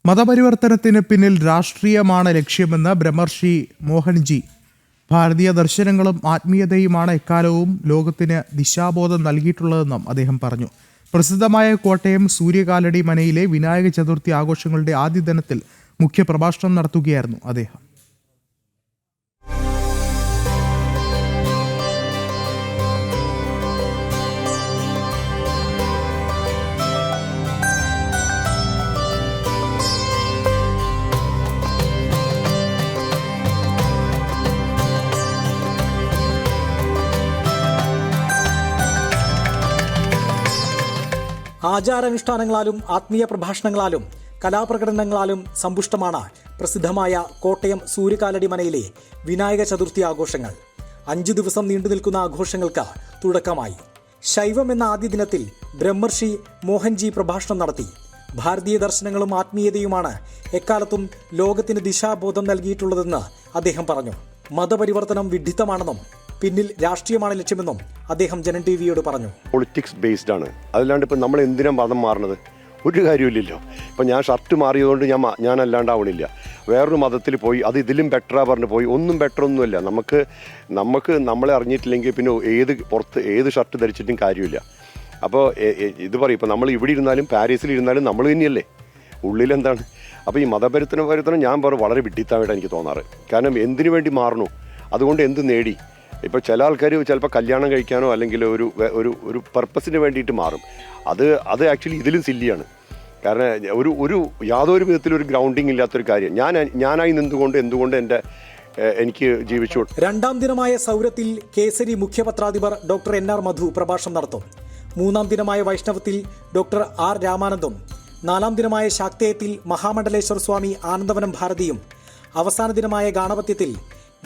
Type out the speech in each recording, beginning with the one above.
മതപരിവർത്തനത്തിന് പിന്നിൽ രാഷ്ട്രീയമാണ് ലക്ഷ്യമെന്ന് ബ്രഹ്മർഷി മോഹൻജി. ഭാരതീയ ദർശനങ്ങളും ആത്മീയതയുമാണ് എക്കാലവും ലോകത്തിന് ദിശാബോധം നൽകിയിട്ടുള്ളതെന്നും അദ്ദേഹം പറഞ്ഞു. പ്രസിദ്ധമായ കോട്ടയം സൂര്യകാലടി മനയിലെ വിനായക ചതുർത്ഥി ആഘോഷങ്ങളുടെ ആദ്യ ദിനത്തിൽ മുഖ്യപ്രഭാഷണം നടത്തുകയായിരുന്നു അദ്ദേഹം. ആചാരാനുഷ്ഠാനങ്ങളാലും ആത്മീയ പ്രഭാഷണങ്ങളാലും കലാപ്രകടനങ്ങളാലും സമ്പുഷ്ടമാണ് പ്രസിദ്ധമായ കോട്ടയം സൂര്യകാലടി മനയിലെ വിനായക ചതുർത്ഥി ആഘോഷങ്ങൾ. 5 ദിവസം നീണ്ടു നിൽക്കുന്ന ആഘോഷങ്ങൾക്ക് തുടക്കമായി. ശൈവം എന്ന ആദ്യ ദിനത്തിൽ ബ്രഹ്മർഷി മോഹൻജി പ്രഭാഷണം നടത്തി. ഭാരതീയ ദർശനങ്ങളും ആത്മീയതയുമാണ് എക്കാലത്തും ലോകത്തിന് ദിശാബോധം നൽകിയിട്ടുള്ളതെന്ന് അദ്ദേഹം പറഞ്ഞു. മതപരിവർത്തനം വിഡ്ഢിത്തമാണെന്നും പിന്നിൽ രാഷ്ട്രീയമാണ് ലക്ഷ്യമെന്നും അദ്ദേഹം ജനൻ ടിവിയോട് പറഞ്ഞു. പൊളിറ്റിക്സ് ബേസ്ഡ് ആണ്, അല്ലാണ്ട് ഇപ്പം നമ്മൾ എന്തിനാ മതം മാറണത്? ഒരു കാര്യമില്ലല്ലോ. ഇപ്പം ഞാൻ ഷർട്ട് മാറിയതുകൊണ്ട് ഞാൻ അല്ലാണ്ടാവണില്ല. വേറൊരു മതത്തിൽ പോയി അത് ഇതിലും ബെറ്ററാ പറഞ്ഞു പോയി. ഒന്നും ബെറ്റർ ഒന്നുമല്ല. നമുക്ക് നമ്മളെ അറിഞ്ഞിട്ടില്ലെങ്കിൽ പിന്നെ പുറത്ത് ഏത് ഷർട്ട് ധരിച്ചിട്ടും കാര്യമില്ല. അപ്പോൾ ഇത് പറയും, ഇപ്പം നമ്മൾ ഇവിടെ ഇരുന്നാലും പാരീസിലിരുന്നാലും നമ്മൾ തന്നെയല്ലേ, ഉള്ളിലെന്താണ്? അപ്പോൾ ഈ മതപരിവർത്തനം ഞാൻ വളരെ വിഡ്ഢിത്തമായിട്ട് എനിക്ക് തോന്നാറ്. കാരണം എന്തിനു വേണ്ടി മാറണു? അതുകൊണ്ട് എന്ത് നേടി? ഇപ്പോൾ ചില ആൾക്കാർ ചിലപ്പോൾ കല്യാണം കഴിക്കാനോ അല്ലെങ്കിൽ ഒരു പർപ്പസിന് വേണ്ടിയിട്ട് മാറും. അത് ആക്ച്വലി ഇതിലും സില്ലിയാണ്. കാരണം ഒരു യാതൊരു വിധത്തിലൊരു ഗ്രൗണ്ടിങ് ഇല്ലാത്തൊരു കാര്യം. ഞാനായി നിന്നുകൊണ്ട് എന്തുകൊണ്ട് എനിക്ക് ജീവിച്ചു. 2ാം ദിനമായ സൗരത്തിൽ കേസരി മുഖ്യപത്രാധിപർ ഡോക്ടർ NR മധു പ്രഭാഷണം നടത്തും. 3ാം ദിനമായ വൈഷ്ണവത്തിൽ ഡോക്ടർ R രാമാനന്ദും 4ാം ദിനമായ ശാക്തേയത്തിൽ മഹാമണ്ഡലേശ്വർ സ്വാമി ആനന്ദവനം ഭാരതിയും അവസാന ദിനമായ ഗാണപത്യത്തിൽ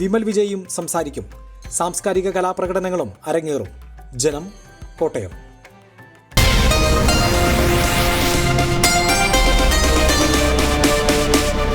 വിമൽ വിജയും സംസാരിക്കും. സാംസ്കാരിക കലാപ്രകടനങ്ങളും അരങ്ങേറും. ജനം, കോട്ടയം.